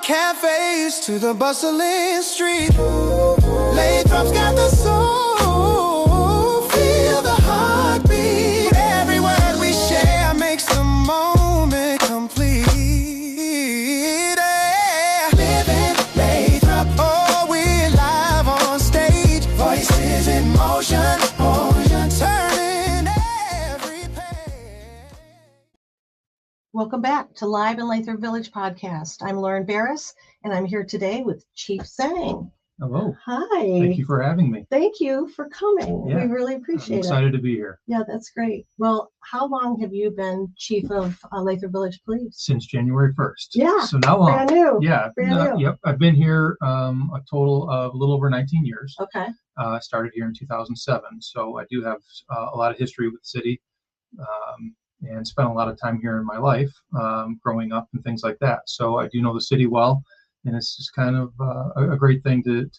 cafes to the bustling street. Lathrop's got the soul, feel the heartbeat. Every word we share makes the moment complete. Yeah. Living Lathrop, oh, we're live on stage. Voices in motion, turning every page. Welcome back to Live in Lathrup Village podcast. I'm Lauren Barris, and I'm here today with Chief Zang. Hello. Hi. Thank you for having me. Thank you for coming. Yeah, We really appreciate I'm excited to be here. Yeah, that's great. Well, how long have you been Chief of Lathrup Village Police? Since January 1st. Yeah. So now on. Brand new. Yeah. Brand new. Yep. I've been here a total of a little over 19 years. Okay. I started here in 2007. So I do have a lot of history with the city and spent a lot of time here in my life growing up and things like that. So I do know the city well. And it's just kind of a great thing to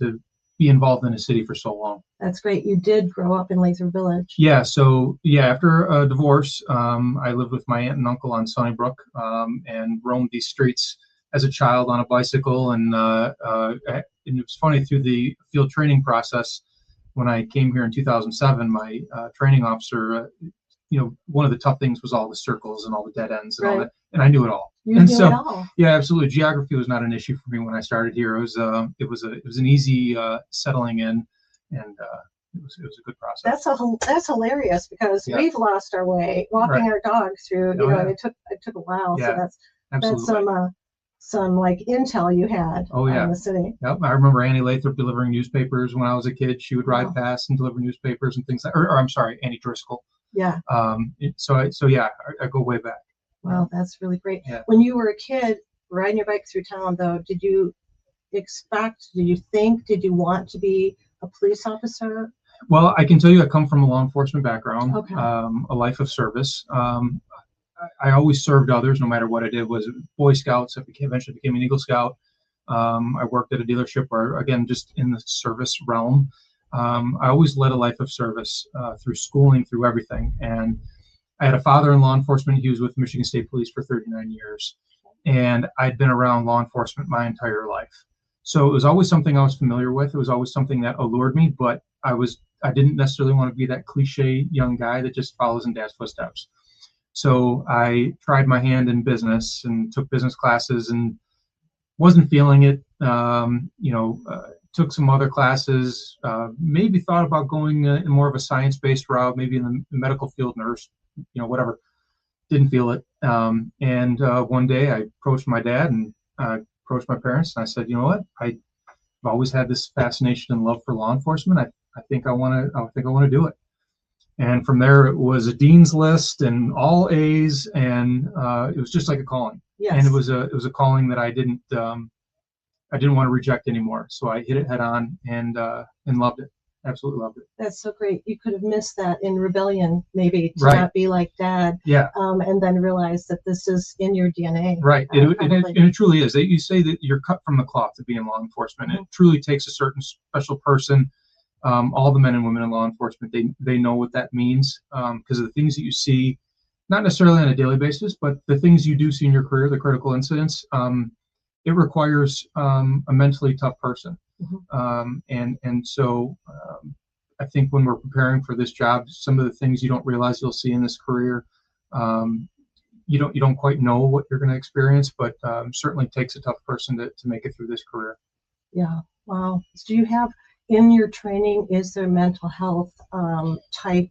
be involved in a city for so long. That's great. You did grow up in Lathrup Village. Yeah. So after a divorce, I lived with my aunt and uncle on Sunnybrook and roamed these streets as a child on a bicycle. And it was funny, through the field training process, when I came here in 2007, my training officer, one of the tough things was all the circles and all the dead ends and all that. And I knew it all. You knew it all. Yeah, absolutely. Geography was not an issue for me when I started here. It was an easy settling in, and it was a good process. That's hilarious, because we've lost our way walking our dogs through. And it took a while. Yeah, so that's some like intel you had in the city. Yep, I remember Annie Lathrup delivering newspapers when I was a kid. She would ride past and deliver newspapers and things like. Or I'm sorry, Annie Driscoll. Yeah. I go way back. Wow, that's really great. Yeah. When you were a kid riding your bike through town, though, did you want to be a police officer? Well, I can tell you I come from a law enforcement background, Okay. A life of service. I always served others, no matter what I did. Was Boy Scouts. I eventually became an Eagle Scout. I worked at a dealership where, again, just in the service realm. I always led a life of service through schooling, through everything. And I had a father in law enforcement. He was with Michigan State Police for 39 years. And I'd been around law enforcement my entire life. So it was always something I was familiar with. It was always something that allured me, but I didn't necessarily want to be that cliche young guy that just follows in dad's footsteps. So I tried my hand in business and took business classes and wasn't feeling it. Took some other classes, maybe thought about going in more of a science-based route, maybe in the medical field, nurse, whatever. Didn't feel it. And one day I approached my dad and approached my parents, and I said, you know what? I've always had this fascination and love for law enforcement. I think I want to do it. And from there, it was a dean's list and all A's, and it was just like a calling. Yes. And it was a calling that I didn't want to reject anymore. So I hit it head on and loved it. Absolutely loved it. That's so great. You could have missed that in rebellion, maybe, to Right. not be like dad. Yeah. And then realize that this is in your DNA. Right. It truly is. You say that you're cut from the cloth to be in law enforcement. Mm-hmm. It truly takes a certain special person. All the men and women in law enforcement, they know what that means because of the things that you see, not necessarily on a daily basis, but the things you do see in your career, the critical incidents. It requires a mentally tough person. Mm-hmm. So I think when we're preparing for this job, some of the things you don't realize you'll see in this career, you don't quite know what you're going to experience, but certainly takes a tough person to make it through this career. Yeah. Wow. So do you have in your training, is there mental health type,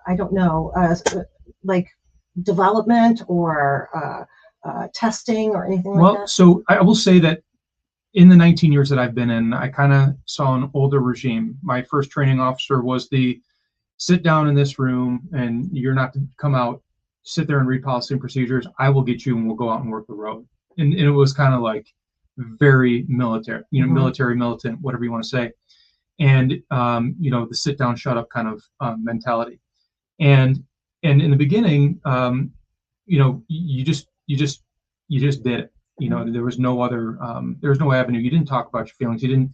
I don't know, like development or testing or anything like that? Well, so I will say that in the 19 years that I've been in, I kind of saw an older regime. My first training officer was the sit down in this room and you're not to come out, sit there and read policy and procedures. I will get you and we'll go out and work the road. And it was kind of like very military, Mm-hmm. military, militant, whatever you want to say. And, the sit down, shut up kind of mentality. And in the beginning, you just did it. There was no other, there was no avenue. You didn't talk about your feelings. You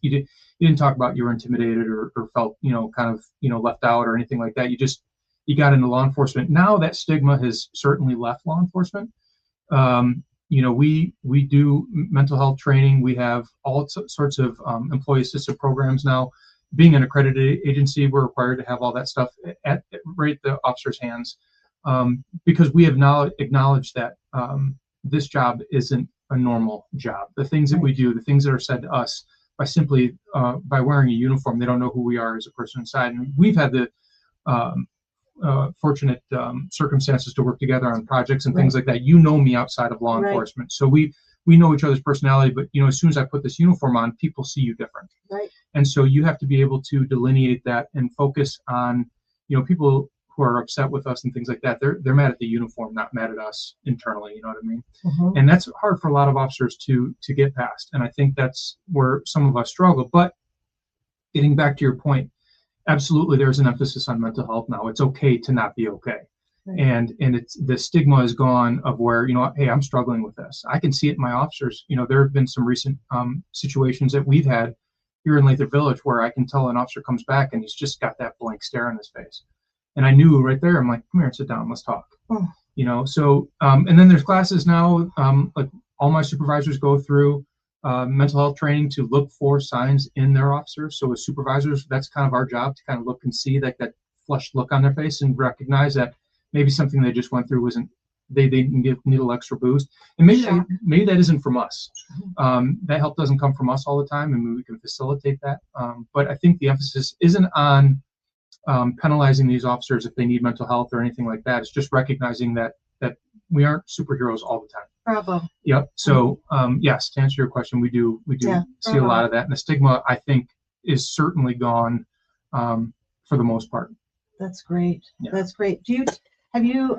didn't talk about you were intimidated or felt, left out or anything like that. You got into law enforcement. Now that stigma has certainly left law enforcement. we do mental health training. We have all sorts of employee assisted programs now. Being an accredited agency, we're required to have all that stuff at right at the officer's hands, because we have now acknowledged that this job isn't a normal job. The things that we do, the things that are said to us by simply by wearing a uniform, they don't know who we are as a person inside. And we've had the fortunate circumstances to work together on projects and things like that. You know me outside of law enforcement, so we know each other's personality. But as soon as I put this uniform on, people see you different, and so you have to be able to delineate that and focus on people who are upset with us and things like that. They're mad at the uniform, not mad at us internally. You know what I mean? And that's hard for a lot of officers to get past. And I think that's where some of us struggle. But getting back to your point, absolutely, there's an emphasis on mental health now. It's okay to not be okay. And it's the stigma is gone of where, hey, I'm struggling with this. I can see it in my officers. There have been some recent situations that we've had here in Lathrup Village where I can tell an officer comes back and he's just got that blank stare on his face. And I knew right there, I'm like, come here, sit down, let's talk. So, and then there's classes now, like all my supervisors go through mental health training to look for signs in their officers. So as supervisors, that's kind of our job, to kind of look and see that flushed look on their face and recognize that maybe something they just went through wasn't, they need a little extra boost. And maybe that isn't from us. That help doesn't come from us all the time, and we can facilitate that. But I think the emphasis isn't on penalizing these officers if they need mental health or anything like that. It's just recognizing that we aren't superheroes all the time. Bravo. Yep. So yes, to answer your question, we do see a lot of that, and the stigma, I think, is certainly gone for the most part. That's great. That's great. Have you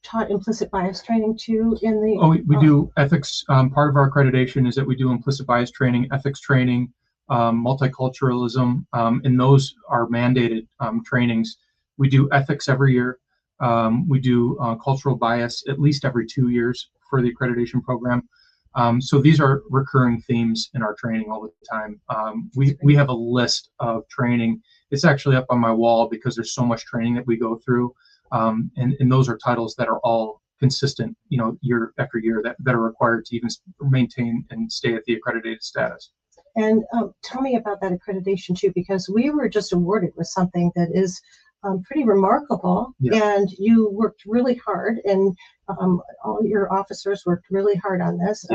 taught implicit bias training too in the? Oh, we do ethics. Part of our accreditation is that we do implicit bias training, ethics training, multiculturalism, and those are mandated trainings. We do ethics every year. We do cultural bias at least every 2 years for the accreditation program. So these are recurring themes in our training all the time. We have a list of training. It's actually up on my wall because there's so much training that we go through. And those are titles that are all consistent, year after year that are required to even maintain and stay at the accredited status. And tell me about that accreditation too, because we were just awarded with something that is pretty remarkable, and you worked really hard, and all your officers worked really hard on this.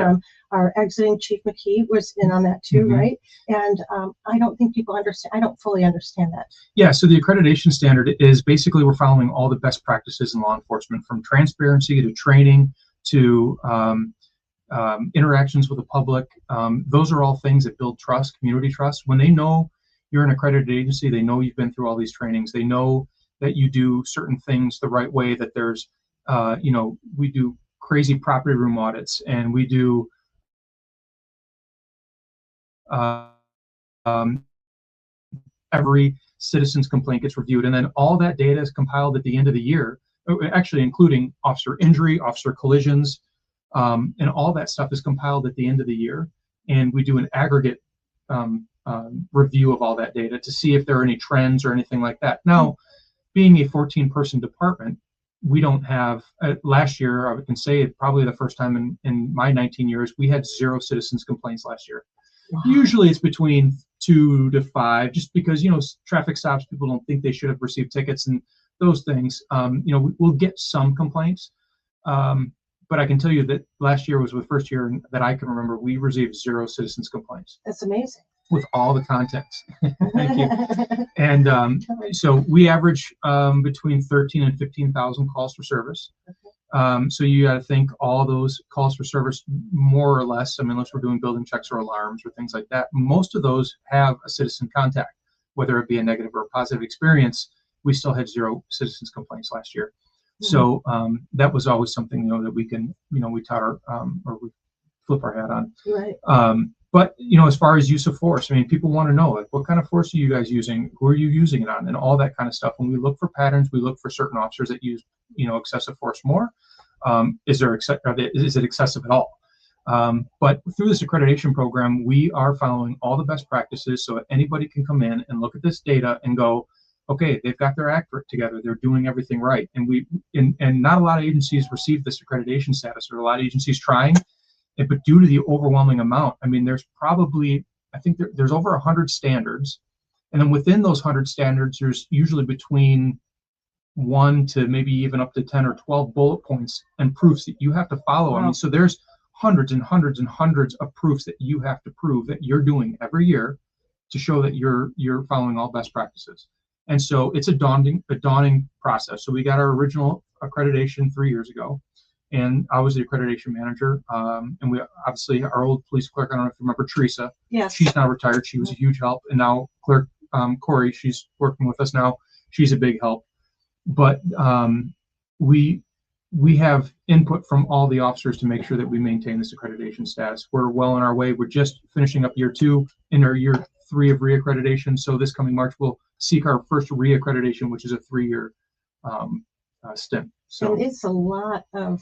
Our exiting Chief McKee was in on that too, right? And I don't think people understand. I don't fully understand that. Yeah. So the accreditation standard is basically we're following all the best practices in law enforcement, from transparency to training to interactions with the public. Those are all things that build trust, community trust. When they know you're an accredited agency, they know you've been through all these trainings. They know that you do certain things the right way, that there's, we do crazy property room audits, and we do every citizen's complaint gets reviewed. And then all that data is compiled at the end of the year, actually including officer injury, officer collisions, and all that stuff is compiled at the end of the year. And we do an aggregate review of all that data to see if there are any trends or anything like that. Now, being a 14-person department, we don't have, last year, I can say probably the first time in my 19 years, we had 0 citizens complaints last year. Wow. Usually it's between 2 to 5, just because, traffic stops, people don't think they should have received tickets and those things. We'll get some complaints. But I can tell you that last year was the first year that I can remember we received 0 citizens complaints. That's amazing. With all the context. Thank you. And so we average between 13 and 15,000 calls for service. So you got to think all those calls for service, more or less, unless we're doing building checks or alarms or things like that, most of those have a citizen contact, whether it be a negative or a positive experience. We still had 0 citizens complaints last year. So that was always something, that we can, we taught our, or we flip our hat on. Right. But, as far as use of force, people want to know, like, what kind of force are you guys using? Who are you using it on? And all that kind of stuff. When we look for patterns, we look for certain officers that use, excessive force more. Is it excessive at all? But through this accreditation program, we are following all the best practices so that anybody can come in and look at this data and go, okay, they've got their act together, they're doing everything right. And not a lot of agencies receive this accreditation status, or a lot of agencies trying, but due to the overwhelming amount, I mean, there's probably, I think there's over 100 standards. And then within those 100 standards, there's usually between 1 to maybe even up to 10 or 12 bullet points and proofs that you have to follow. I mean, so there's hundreds and hundreds and hundreds of proofs that you have to prove that you're doing every year to show that you're following all best practices. And so it's a daunting process. So we got our original accreditation 3 years ago, and I was the accreditation manager. And we obviously, our old police clerk, I don't know if you remember Teresa. Yes. She's now retired. She was a huge help. And now Clerk Corey, she's working with us now. She's a big help. But we have input from all the officers to make sure that we maintain this accreditation status. We're well on our way. We're just finishing up year 2 in our year 3 of reaccreditation. So this coming March, we'll seek our first reaccreditation, which is a 3-year stint. So and it's a lot of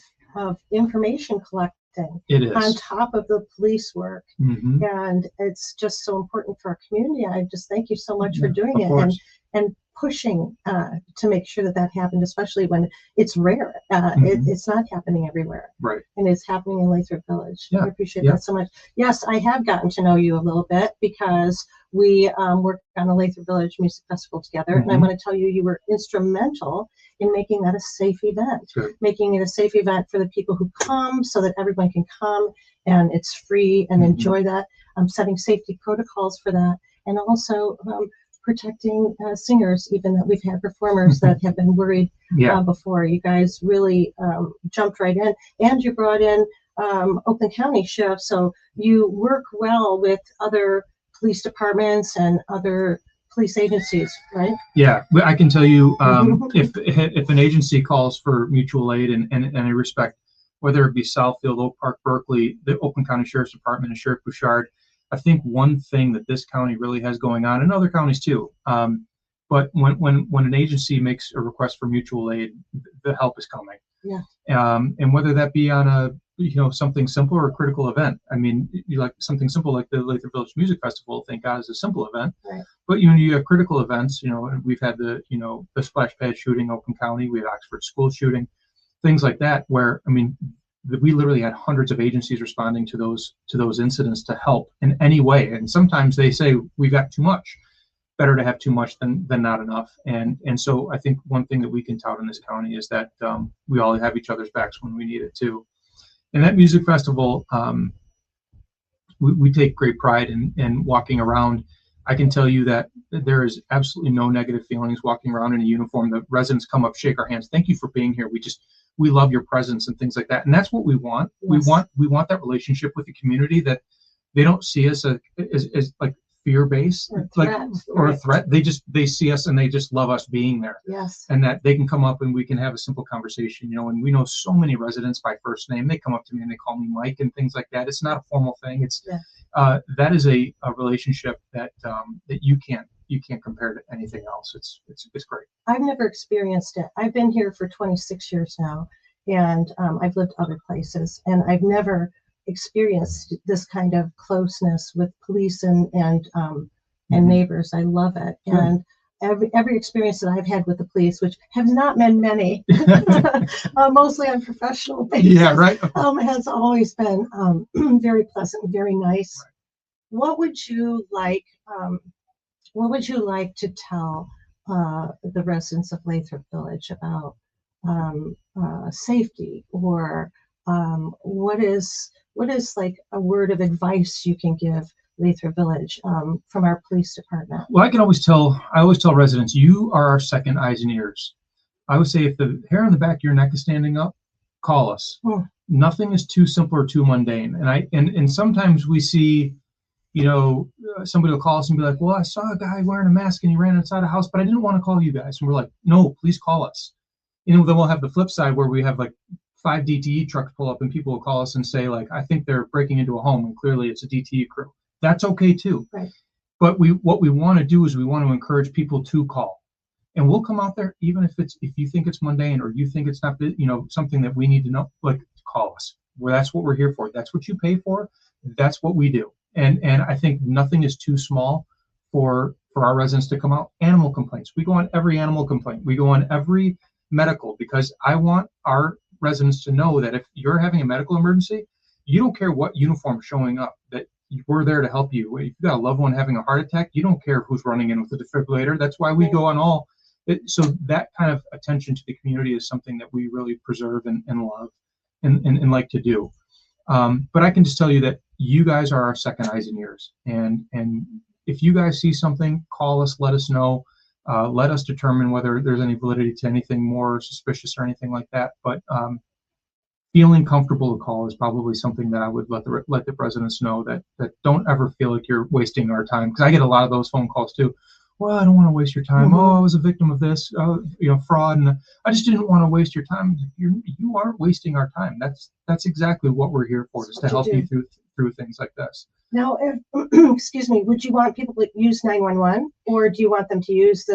information collecting. It is. On top of the police work. Mm-hmm. And it's just so important for our community. I just thank you so much for doing it and pushing to make sure that happened, especially when it's rare. It's not happening everywhere. Right. And it's happening in Lathrup Village. Yeah. I appreciate that so much. Yes, I have gotten to know you a little bit because we worked on the Lathrup Village Music Festival together. And I want to tell you, you were instrumental in making that a safe event, making it a safe event for the people who come so that everyone can come and it's free and enjoy that. Setting safety protocols for that, and also protecting singers, even that we've had performers that have been worried before. You guys really jumped right in, and you brought in Oakland County Sheriff, so you work well with other police departments and other police agencies, right? Yeah, I can tell you, if an agency calls for mutual aid, and I respect, whether it be Southfield, Oak Park, Berkeley, the Oakland County Sheriff's Department, and Sheriff Bouchard, I think one thing that this county really has going on, and other counties too, but when an agency makes a request for mutual aid, the help is coming. Yeah. And whether that be on a something simple or a critical event. I mean, you like something simple like the Lathrup Village Music Festival. Thank God, is a simple event. Right. But you have critical events. We've had the splash pad shooting, Oakland County. We had Oxford school shooting, things like that. Where we literally had hundreds of agencies responding to those incidents to help in any way. And sometimes they say we got too much. Better to have too much than not enough. And so I think one thing that we can tout in this county is that we all have each other's backs when we need it too. And that music festival, we take great pride in walking around. I can tell you that there is absolutely no negative feelings walking around in a uniform. The residents come up, shake our hands. Thank you for being here. We love your presence and things like that. And that's what we want. Yes. We want that relationship with the community, that they don't see us as like fear-based or a threat. They see us and they just love us being there. Yes. And that they can come up and we can have a simple conversation, and we know so many residents by first name. They come up to me and they call me Mike and things like that. It's not a formal thing. It's that is a relationship that you can't compare to anything else. It's great. I've never experienced it. I've been here for 26 years now, and I've lived other places, and I've never experienced this kind of closeness with police and neighbors. I love it. And every experience that I've had with the police, which have not been many, mostly on professional basis, has always been very pleasant, very nice. Right. What would you like to tell the residents of Lathrup Village about safety, or what is like a word of advice you can give Lathrup Village from our police department? Well, I always tell residents, you are our second eyes and ears. I would say if the hair on the back of your neck is standing up, call us. Nothing is too simple or too mundane. And sometimes we see, somebody will call us and be like, well, I saw a guy wearing a mask and he ran inside a house, but I didn't want to call you guys. And we're like, no, please call us. Then we'll have the flip side where we have like 5 DTE trucks pull up and people will call us and say, like, I think they're breaking into a home and clearly it's a DTE crew. That's okay too. Right. But what we want to do is we want to encourage people to call, and we'll come out there even if you think it's mundane or you think it's not something that we need to know. Like, call us. That's what we're here for. That's what you pay for. That's what we do. And I think nothing is too small for for our residents to come out. Animal complaints. We go on every animal complaint. We go on every medical, because I want our residents to know that if you're having a medical emergency, you don't care what uniform showing up, that we're there to help you. If you've got a loved one having a heart attack, you don't care who's running in with a defibrillator. That's why we go on all. So that kind of attention to the community is something that we really preserve and love and like to do. But I can just tell you that you guys are our second eyes and ears. And if you guys see something, call us, let us know. Let us determine whether there's any validity to anything more suspicious or anything like that. But feeling comfortable to call is probably something that I would let the residents know, that don't ever feel like you're wasting our time. Because I get a lot of those phone calls too. Well, I don't want to waste your time. Oh, I was a victim of this, fraud, and I just didn't want to waste your time. You aren't wasting our time. That's exactly what we're here for, is to help you through things like this. Now, excuse me, would you want people to use 911, or do you want them to use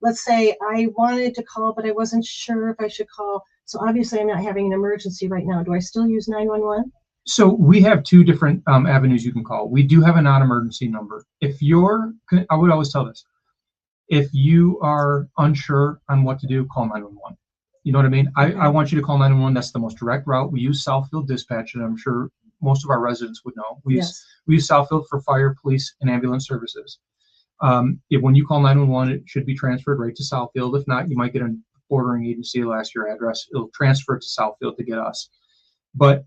let's say I wanted to call, but I wasn't sure if I should call. So obviously I'm not having an emergency right now. Do I still use 911? So we have two different avenues you can call. We do have a non-emergency number. I would always tell this. If you are unsure on what to do, call 911. You know what I mean? Okay. I want you to call 911. That's the most direct route. We use Southfield Dispatch, and I'm sure most of our residents would know. We use Southfield for fire, police, and ambulance services. When you call 911, it should be transferred right to Southfield. If not, you might get a ordering agency. It'll ask your address. It'll transfer it to Southfield to get us. But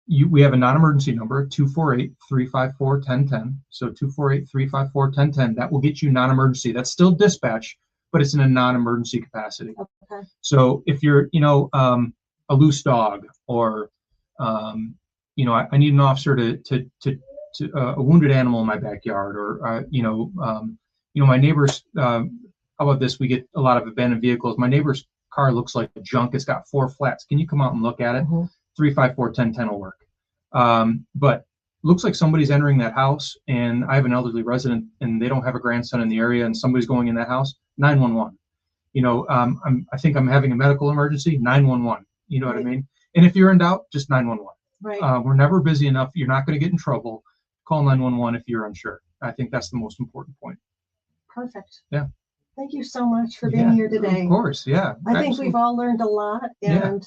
we have a non-emergency number, 248-354-1010. So 248-354-1010. That will get you non-emergency. That's still dispatch, but it's in a non-emergency capacity. Okay. So if you're, a loose dog, or I need an officer to a wounded animal in my backyard, or my neighbors. How about this? We get a lot of abandoned vehicles. My neighbor's car looks like junk. It's got 4 flats. Can you come out and look at it? 354-1010 will work. But looks like somebody's entering that house, and I have an elderly resident, and they don't have a grandson in the area, and somebody's going in that house. 911. I think I'm having a medical emergency. 911. You know what I mean? And if you're in doubt, just 911. Right. We're never busy enough. You're not going to get in trouble. Call 911 if you're unsure. I think that's the most important point. Perfect. Yeah. Thank you so much for being here today. Of course, yeah. I think we've all learned a lot, and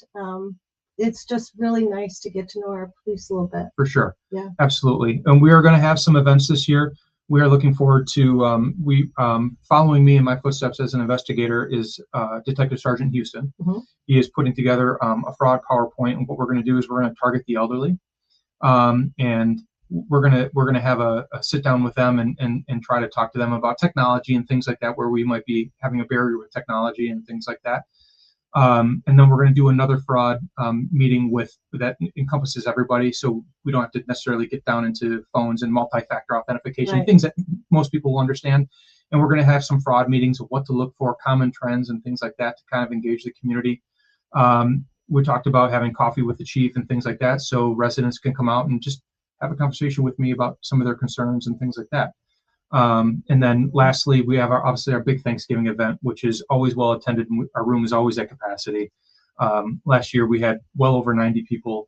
it's just really nice to get to know our police a little bit. For sure. Yeah. Absolutely. And we are going to have some events this year. We are looking forward to, following me in my footsteps as an investigator is Detective Sergeant Houston. He is putting together a fraud PowerPoint, and what we're going to do is we're going to target the elderly. And we're gonna have a sit down with them and try to talk to them about technology and things like that, where we might be having a barrier with technology and things like that. And then we're going to do another fraud meeting that encompasses everybody, so we don't have to necessarily get down into phones and multi-factor authentication, things that most people will understand. And we're going to have some fraud meetings of what to look for, common trends and things like that, to kind of engage the community. We talked about having coffee with the chief and things like that, so residents can come out and just have a conversation with me about some of their concerns and things like that. And then lastly, we have obviously our big Thanksgiving event, which is always well attended, and our room is always at capacity. Last year we had well over 90 people,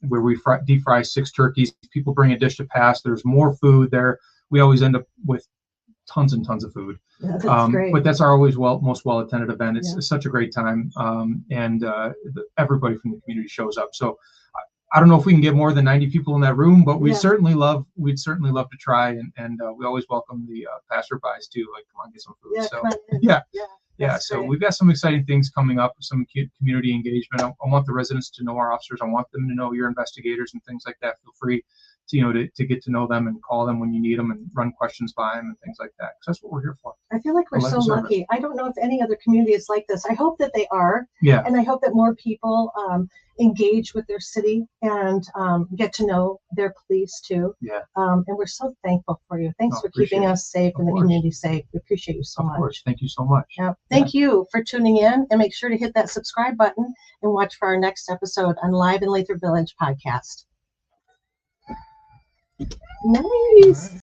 where we deep fry 6 turkeys. People bring a dish to pass. There's more food there. We always end up with tons and tons of food. Yeah, that's great. But that's our always most well attended event. It's such a great time, and everybody from the community shows up. So I don't know if we can get more than 90 people in that room, but we'd certainly love to try, and we always welcome the passerbys too. Like, come on, get some food. So we've got some exciting things coming up, some community engagement. I want the residents to know our officers. I want them to know your investigators and things like that. Feel free to get to know them and call them when you need them and run questions by them and things like that. Because that's what we're here for. I feel like we're so lucky. I don't know if any other community is like this. I hope that they are. Yeah. And I hope that more people engage with their city and get to know their police too. Yeah. And we're so thankful for you. Thanks for keeping us safe and the community safe. We appreciate you so much. Of course. Thank you so much. Yeah. Thank you for tuning in, and make sure to hit that subscribe button and watch for our next episode on Live in Lathrup Village podcast. Nice.